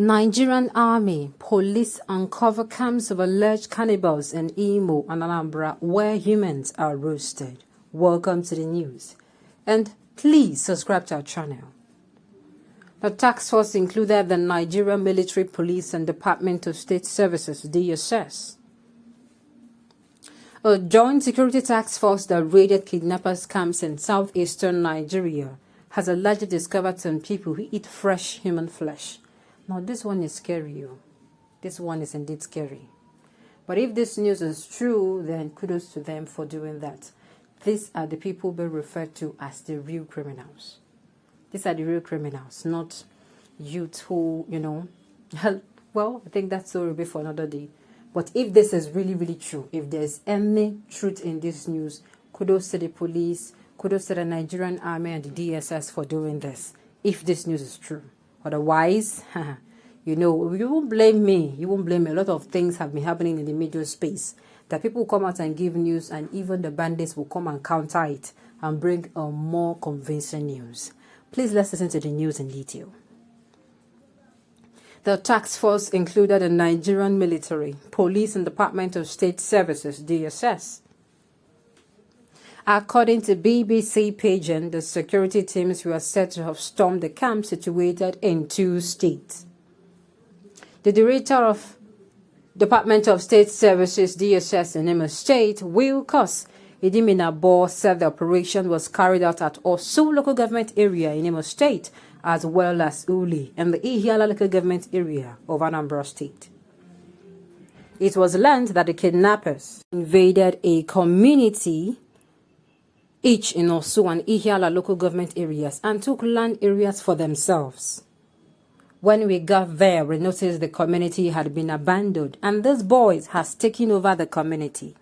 Nigerian army police uncover camps of alleged cannibals in Imo and Anambra where humans are roasted. Welcome to the news. And please subscribe to our channel. The task force included the Nigerian Military Police and Department of State Services, DSS. A joint security task force that raided kidnappers' camps in southeastern Nigeria has allegedly discovered some people who eat fresh human flesh. Now, this one is scary. This one is indeed scary. But if this news is true, then kudos to them for doing that. These are the people being referred to as the real criminals. These are the real criminals, not youth who, well, I think that story will be for another day. But if this is really, really true, if there's any truth in this news, kudos to the police, kudos to the Nigerian army and the DSS for doing this, if this news is true. Otherwise, you won't blame me. You won't blame me. A lot of things have been happening in the media space that people will come out and give news, and even the bandits will come and counter it and bring a more convincing news. Please let's listen to the news in detail. The task force included the Nigerian military, police and Department of State Services, DSS. According to BBC Pidgin, the security teams were said to have stormed the camp situated in 2 states. The director of Department of State Services, DSS in Imo State, Wilkos Idiminabo, said the operation was carried out at Osu local government area in Imo State, as well as Uli and the Ihiala local government area of Anambra State. It was learned that the kidnappers invaded a community each in Osu and Ihiala local government areas and took land areas for themselves. When we got there, we noticed the community had been abandoned and these boys has taken over the community.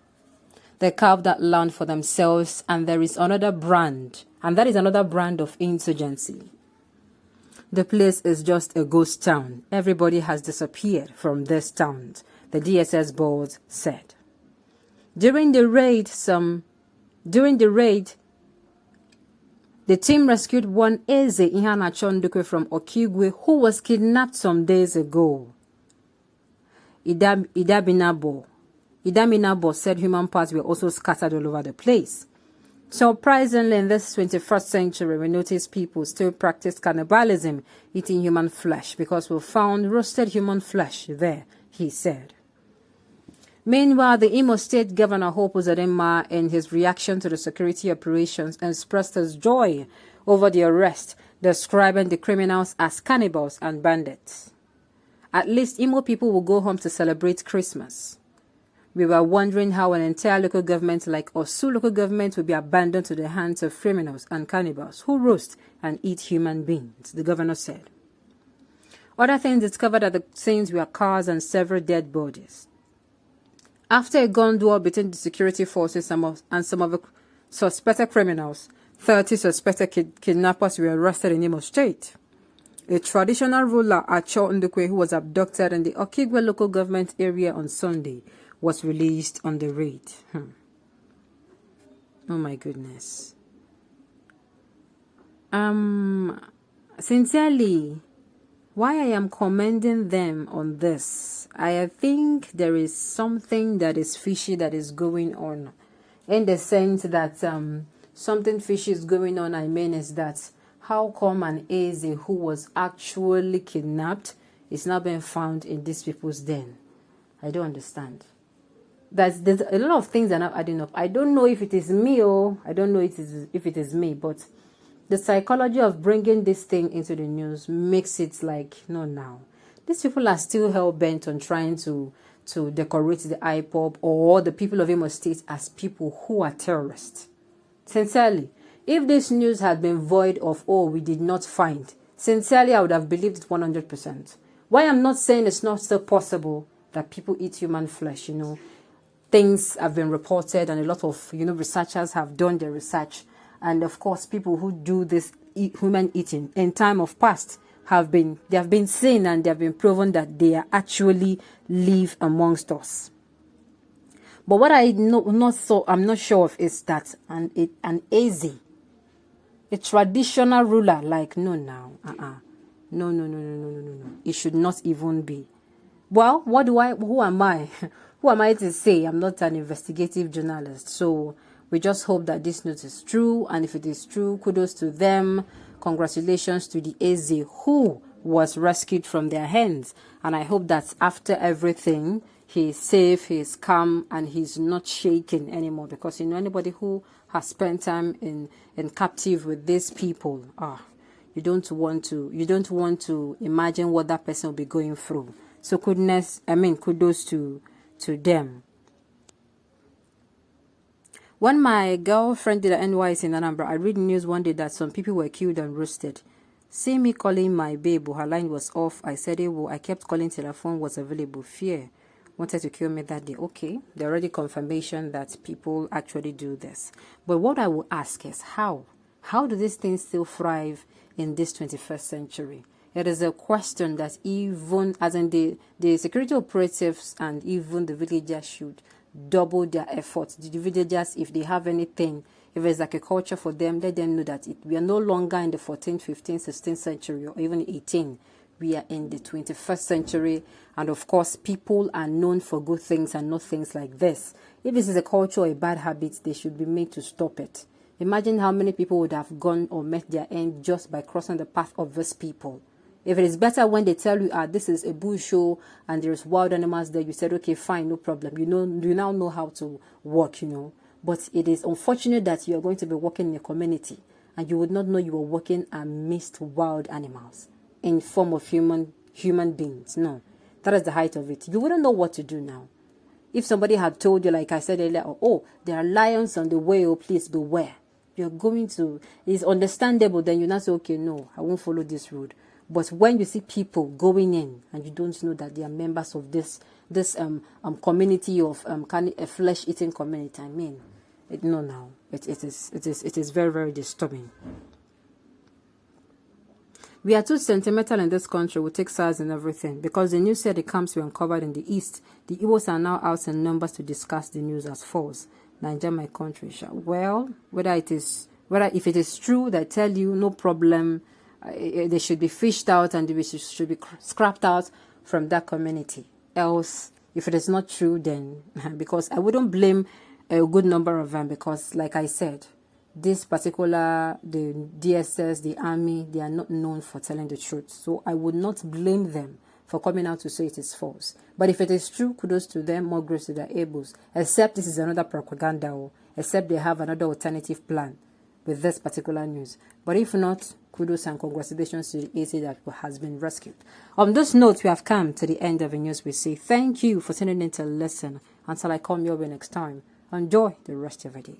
They carved that land for themselves, and there is another brand, and that is another brand of insurgency. The place is just a ghost town. Everybody has disappeared from this town, the DSS board said. During the raid, the team rescued one Eze Ihana Chondukwe from Okigwe who was kidnapped some days ago. Idaminabo said human parts were also scattered all over the place. Surprisingly, in this 21st century, we notice people still practice cannibalism, eating human flesh, because we found roasted human flesh there, he said. Meanwhile, the Imo State Governor Hope Uzodinma, in his reaction to the security operations, expressed his joy over the arrest, describing the criminals as cannibals and bandits. At least Imo people will go home to celebrate Christmas. We were wondering how an entire local government like Osu local government would be abandoned to the hands of criminals and cannibals who roast and eat human beings, the governor said. Other things discovered at the scenes were cars and several dead bodies. After a gun duel between the security forces and some of the suspected criminals, 30 suspected kidnappers were arrested in Imo State. A traditional ruler, Acho Ndukwe, who was abducted in the Okigwe local government area on Sunday, was released on the raid. Oh my goodness. Sincerely, why I am commending them on this, I think there is something that is fishy that is going on. In the sense that something fishy is going on, I mean is that how come an Eze who was actually kidnapped is not being found in these people's den? I don't understand. There's a lot of things that are not adding up. I don't know if it is me or I don't know if it is me, but the psychology of bringing this thing into the news makes it like, no, now. These people are still hell-bent on trying to decorate the IPOB or the people of Imo State as people who are terrorists. Sincerely, if this news had been void of, oh, we did not find, sincerely, I would have believed it 100%. Why I'm not saying it's not still possible that people eat human flesh, Things have been reported and a lot of, researchers have done their research. And of course, people who do this human eating in time of past have been seen and they have been proven that they are actually live amongst us. But what I'm not sure of is that an Eze, a traditional ruler, like, no now, No, no, no, no, no, no, no, no. It should not even be. Well, who am I? Who am I to say? I'm not an investigative journalist. So we just hope that this news is true. And if it is true, kudos to them. Congratulations to the Eze who was rescued from their hands. And I hope that after everything, he is safe, he is calm, and he's not shaken anymore. Because, anybody who has spent time in captive with these people, you don't want to imagine what that person will be going through. So kudos to them. When my girlfriend did an NYC in Anambra, I read news one day that some people were killed and roasted. See me calling my babe, her line was off. I said, I kept calling till her phone was available. Fear wanted to kill me that day. Okay, there already confirmation that people actually do this. But what I will ask is how? How do these things still thrive in this 21st century? It is a question that even as in the security operatives and even the villagers should double their efforts. The villagers, if they have anything, if it's like a culture for them, let them know that we are no longer in the 14th, 15th, 16th century or even 18th. We are in the 21st century, and of course, people are known for good things and not things like this. If this is a culture or a bad habit, they should be made to stop it. Imagine how many people would have gone or met their end just by crossing the path of these people. If it is better when they tell you, this is a bush show and there's wild animals there, you said, okay, fine, no problem. You now know how to walk, But it is unfortunate that you are going to be walking in a community and you would not know you were walking amidst wild animals in form of human beings. No, that is the height of it. You wouldn't know what to do now. If somebody had told you, like I said earlier, there are lions on the way, please beware. You're going to, it's understandable, then you not say, okay, no, I won't follow this road. But when you see people going in and you don't know that they are members of this community of a flesh-eating community, it is very, very disturbing. We are too sentimental in this country. We take sides and everything because the news said the camps were uncovered in the east. The Igbos are now out in numbers to discuss the news as false. Nigeria, my country. Well, if it is true, they tell you no problem. They should be fished out and they should be scrapped out from that community. Else, if it is not true, then because I wouldn't blame a good number of them because, like I said, this particular, the DSS, the army, they are not known for telling the truth. So I would not blame them for coming out to say it is false. But if it is true, kudos to them, more grace to their ables. Except this is another propaganda, or except they have another alternative plan with this particular news. But if not, kudos and congratulations to the AC that has been rescued. On this note, we have come to the end of the news. We say thank you for tuning in to listen. Until I come your way next time, enjoy the rest of the day.